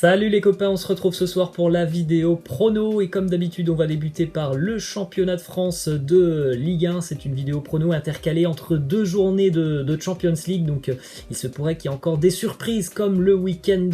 Salut les copains, on se retrouve ce soir pour la vidéo prono et comme d'habitude on va débuter par le championnat de France de Ligue 1. C'est une vidéo prono intercalée entre deux journées de Champions League, donc il se pourrait qu'il y ait encore des surprises comme le week-end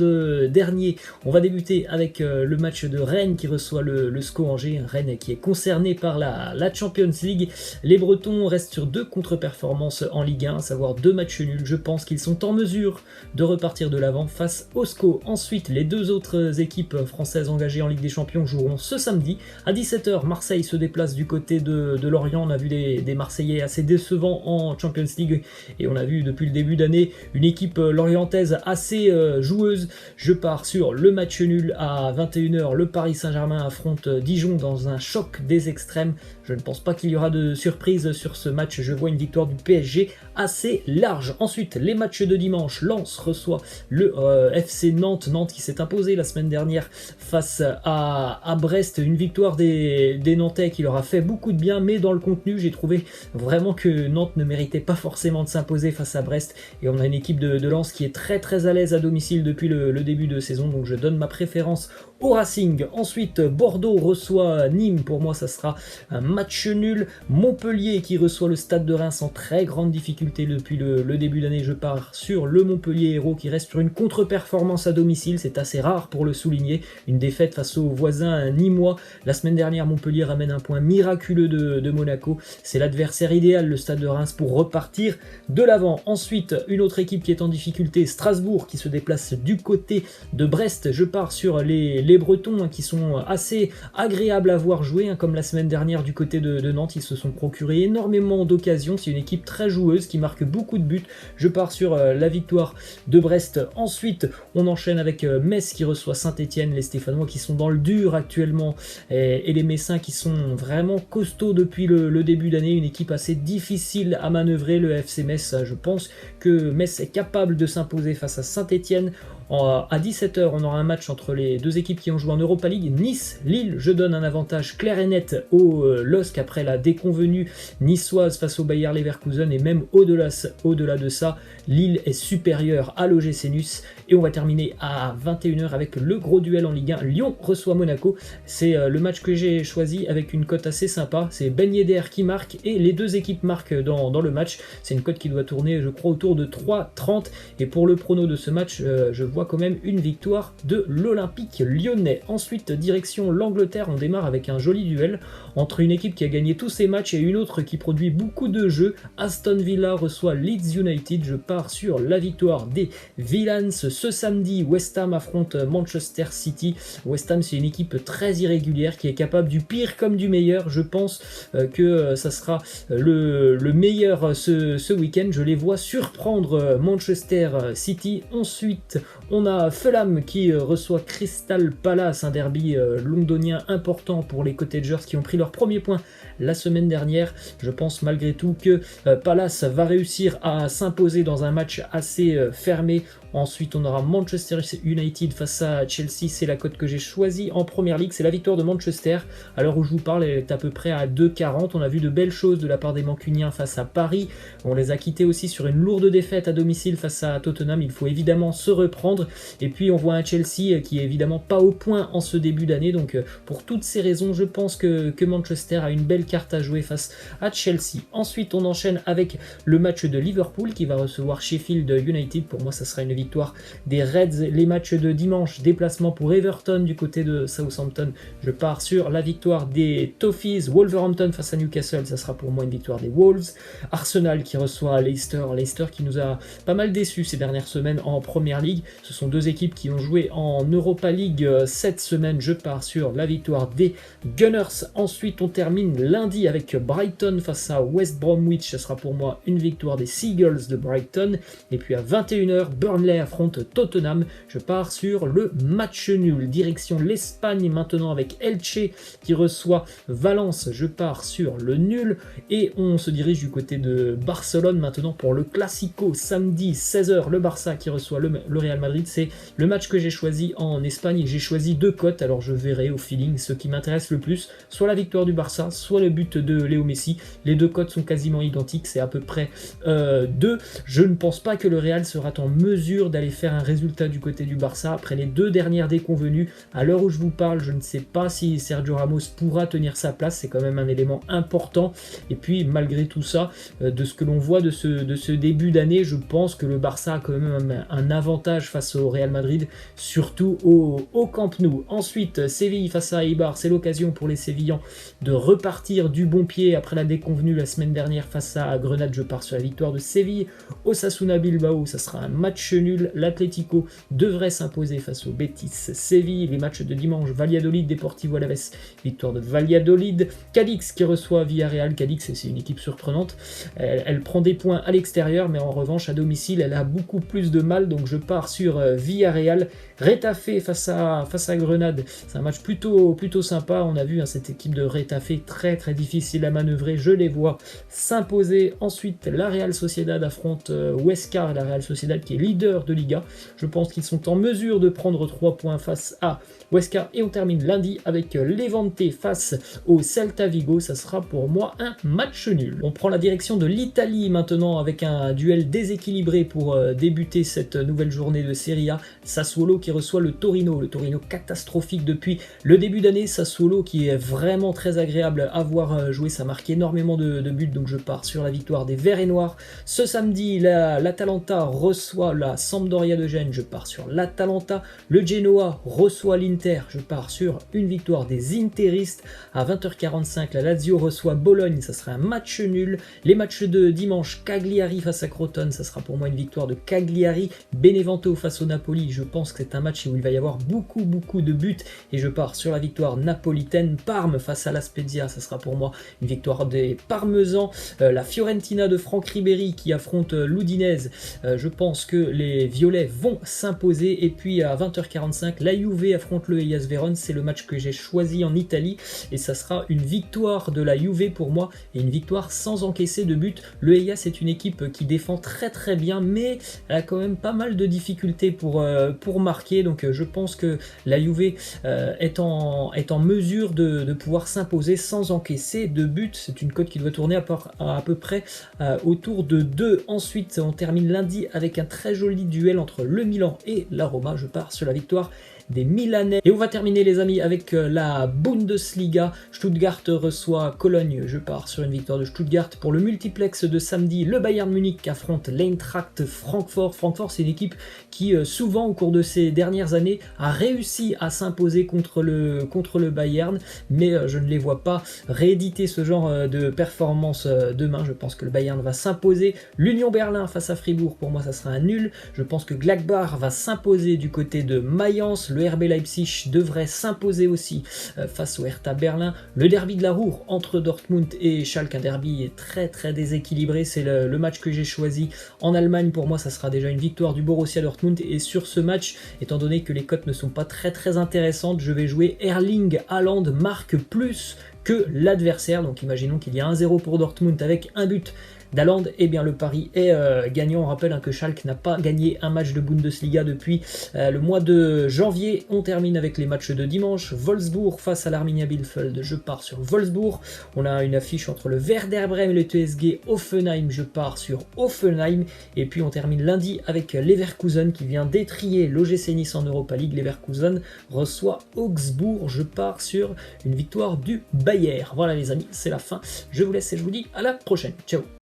dernier. On va débuter avec le match de Rennes qui reçoit le SCO Angers, Rennes qui est concerné par la Champions League. Les Bretons restent sur deux contre-performances en Ligue 1, à savoir deux matchs nuls. Je pense qu'ils sont en mesure de repartir de l'avant face au SCO. Ensuite, les deux autres équipes françaises engagées en Ligue des Champions joueront ce samedi. À 17h, Marseille se déplace du côté de Lorient. On a vu des Marseillais assez décevants en Champions League et on a vu depuis le début d'année une équipe lorientaise assez joueuse. Je pars sur le match nul à 21h. Le Paris Saint-Germain affronte Dijon dans un choc des extrêmes. Je ne pense pas qu'il y aura de surprise sur ce match. Je vois une victoire du PSG assez large. Ensuite, les matchs de dimanche. Lens reçoit le FC Nantes. Nantes qui s'est imposé la semaine dernière face à Brest. Une victoire des Nantais qui leur a fait beaucoup de bien, mais dans le contenu, j'ai trouvé vraiment que Nantes ne méritait pas forcément de s'imposer face à Brest. Et on a une équipe de Lens qui est très à l'aise à domicile depuis le début de saison. Donc je donne ma préférence au Racing. Ensuite, Bordeaux reçoit Nîmes. Pour moi, ça sera un match nul. Montpellier qui reçoit le Stade de Reims en très grande difficulté depuis le début d'année. Je pars sur le Montpellier Hérault qui reste sur une contre-performance à domicile. C'est assez rare pour le souligner. Une défaite face aux voisins nîmois. La semaine dernière, Montpellier ramène un point miraculeux de Monaco. C'est l'adversaire idéal, le Stade de Reims, pour repartir de l'avant. Ensuite, une autre équipe qui est en difficulté, Strasbourg, qui se déplace du côté de Brest. Je pars sur les Bretons qui sont assez agréables à voir jouer, comme la semaine dernière du côté de Nantes. Ils se sont procurés énormément d'occasions. C'est une équipe très joueuse qui marque beaucoup de buts. Je pars sur la victoire de Brest. Ensuite, on enchaîne avec Metz qui reçoit Saint-Etienne. Les Stéphanois qui sont dans le dur actuellement et les Messins qui sont vraiment costauds depuis le début d'année. Une équipe assez difficile à manœuvrer, le FC Metz. Je pense que Metz est capable de s'imposer face à Saint-Etienne. À 17h, on aura un match entre les deux équipes qui ont joué en Europa League. Nice, Lille, je donne un avantage clair et net au LOSC après la déconvenue niçoise face au Bayer Leverkusen, et même au-delà de ça, Lille est supérieur à l'OGC Nice. Et on va terminer à 21h avec le gros duel en Ligue 1. Lyon reçoit Monaco. C'est le match que j'ai choisi avec une cote assez sympa. C'est Ben Yedder qui marque et les deux équipes marquent dans le match. C'est une cote qui doit tourner, je crois, autour de 3,30. Et pour le prono de ce match, je vois quand même une victoire de l'Olympique lyonnais. Ensuite, direction l'Angleterre, on démarre avec un joli duel entre une équipe qui a gagné tous ses matchs et une autre qui produit beaucoup de jeux. Aston Villa reçoit Leeds United. Je pars sur la victoire des Villans. Ce samedi, West Ham affronte Manchester City. West Ham, c'est une équipe très irrégulière qui est capable du pire comme du meilleur. Je pense que ça sera le meilleur ce week-end. Je les vois surprendre Manchester City. Ensuite, on a Fulham qui reçoit Crystal Palace, un derby londonien important pour les Cottagers qui ont pris leur premier point la semaine dernière. Je pense malgré tout que Palace va réussir à s'imposer dans un match assez fermé. Ensuite, on aura Manchester United face à Chelsea. C'est la cote que j'ai choisie en Première Ligue. C'est la victoire de Manchester. À l'heure où je vous parle, elle est à peu près à 2,40. On a vu de belles choses de la part des Mancuniens face à Paris. On les a quittés aussi sur une lourde défaite à domicile face à Tottenham. Il faut évidemment se reprendre. Et puis, on voit un Chelsea qui est évidemment pas au point en ce début d'année. Donc, pour toutes ces raisons, je pense que Manchester a une belle carte à jouer face à Chelsea. Ensuite, on enchaîne avec le match de Liverpool qui va recevoir Sheffield United. Pour moi, ça sera une victoire des Reds. Les matchs de dimanche, déplacement pour Everton du côté de Southampton. Je pars sur la victoire des Toffees. Wolverhampton face à Newcastle, ça sera pour moi une victoire des Wolves. Arsenal qui reçoit Leicester. Leicester qui nous a pas mal déçus ces dernières semaines en Première Ligue. Ce sont deux équipes qui ont joué en Europa League cette semaine. Je pars sur la victoire des Gunners. Ensuite, on termine lundi avec Brighton face à West Bromwich. Ce sera pour moi une victoire des Seagulls de Brighton. Et puis à 21h, Burnley affronte Tottenham. Je pars sur le match nul. Direction l'Espagne maintenant avec Elche qui reçoit Valence. Je pars sur le nul. Et on se dirige du côté de Barcelone maintenant pour le Classico. Samedi 16h, le Barça qui reçoit le Real Madrid. C'est le match que j'ai choisi en Espagne et j'ai choisi deux cotes. Alors je verrai au feeling ce qui m'intéresse le plus. Soit la victoire du Barça, soit le but de Léo Messi. Les deux cotes sont quasiment identiques. C'est à peu près 2. Je ne pense pas que le Real sera en mesure mesure d'aller faire un résultat du côté du Barça après les 2 dernières déconvenues. À l'heure où je vous parle, je ne sais pas si Sergio Ramos pourra tenir sa place, c'est quand même un élément important. Et puis malgré tout ça, de ce que l'on voit de ce début d'année, je pense que le Barça a quand même un avantage face au Real Madrid, surtout au Camp Nou. Ensuite, Séville face à Eibar, c'est l'occasion pour les Sévillans de repartir du bon pied après la déconvenue la semaine dernière face à Grenade. Je pars sur la victoire de Séville. Osasuna Bilbao, ça sera un match nul. L'Atlético devrait s'imposer face au Betis Séville. Les matchs de dimanche, Valladolid, Deportivo Alavés, victoire de Valladolid. Cadix qui reçoit Villarreal. Cadix, c'est une équipe surprenante. Elle prend des points à l'extérieur, mais en revanche, à domicile, elle a beaucoup plus de mal. Donc je pars sur Villarreal. Retafe face à Grenade, c'est un match plutôt sympa. On a vu cette équipe de Retafe très difficile à manœuvrer. Je les vois s'imposer. Ensuite, la Real Sociedad affronte Huesca, la Real Sociedad qui est leader de Liga. Je pense qu'ils sont en mesure de prendre 3 points face à Huesca. Et on termine lundi avec Levante face au Celta Vigo. Ça sera pour moi un match nul. On prend la direction de l'Italie maintenant avec un duel déséquilibré pour débuter cette nouvelle journée de Serie A. Sassuolo qui reçoit le Torino catastrophique depuis le début d'année. Sassuolo qui est vraiment très agréable à voir jouer, ça marque énormément de buts, donc je pars sur la victoire des Verts et Noirs. Ce samedi, l'Atalanta reçoit la Sampdoria de Gênes, je pars sur l'Atalanta. Le Genoa reçoit l'Inter, je pars sur une victoire des Interistes. À 20h45, la Lazio reçoit Bologne, ça sera un match nul. Les matchs de dimanche, Cagliari face à Crotone, ça sera pour moi une victoire de Cagliari. Benevento face au Napoli, je pense que c'est un match où il va y avoir beaucoup de buts et je pars sur la victoire napolitaine. Parme face à la Spezia, ça sera pour moi une victoire des Parmesans. La Fiorentina de Franck Ribéry qui affronte l'Udinese, je pense que les Violets vont s'imposer. Et puis à 20h45, la Juve affronte le Hellas Vérone, c'est le match que j'ai choisi en Italie et ça sera une victoire de la Juve pour moi et une victoire sans encaisser de but. Le Hellas est une équipe qui défend très bien, mais elle a quand même pas mal de difficultés pour marquer, donc je pense que la Juve est en mesure de pouvoir s'imposer sans encaisser de but. C'est une cote qui doit tourner à peu près autour de 2. Ensuite, on termine lundi avec un très joli duel entre le Milan et la Roma. Je pars sur la victoire des Milanais. Et on va terminer les amis avec la Bundesliga. Stuttgart reçoit Cologne, je pars sur une victoire de Stuttgart. Pour le multiplex de samedi, le Bayern Munich affronte l'Eintracht Francfort. Francfort, c'est une équipe qui souvent au cours de ces dernières années a réussi à s'imposer contre le Bayern, mais je ne les vois pas rééditer ce genre de performance demain. Je pense que le Bayern va s'imposer. L'Union Berlin face à Fribourg, pour moi ça sera un nul. Je pense que Gladbach va s'imposer du côté de Mayence. Le RB Leipzig devrait s'imposer aussi face au Hertha Berlin. Le derby de la Ruhr entre Dortmund et Schalke, un derby très déséquilibré. C'est le match que j'ai choisi en Allemagne. Pour moi, ça sera déjà une victoire du Borussia Dortmund. Et sur ce match, étant donné que les cotes ne sont pas très intéressantes, je vais jouer Erling Haaland marque plus que l'adversaire. Donc imaginons qu'il y a 1-0 pour Dortmund avec un but d'Haaland, et bien le pari est gagnant. On rappelle que Schalke n'a pas gagné un match de Bundesliga depuis le mois de janvier. On termine avec les matchs de dimanche. Wolfsburg face à l'Arminia Bielefeld, je pars sur Wolfsburg. On a une affiche entre le Werder Bremen et le TSG Hoffenheim, je pars sur Hoffenheim. Et puis on termine lundi avec Leverkusen qui vient d'étrier l'OGC Nice en Europa League. Leverkusen reçoit Augsbourg, je pars sur une victoire du Bayern. Voilà les amis, c'est la fin. Je vous laisse et je vous dis à la prochaine. Ciao.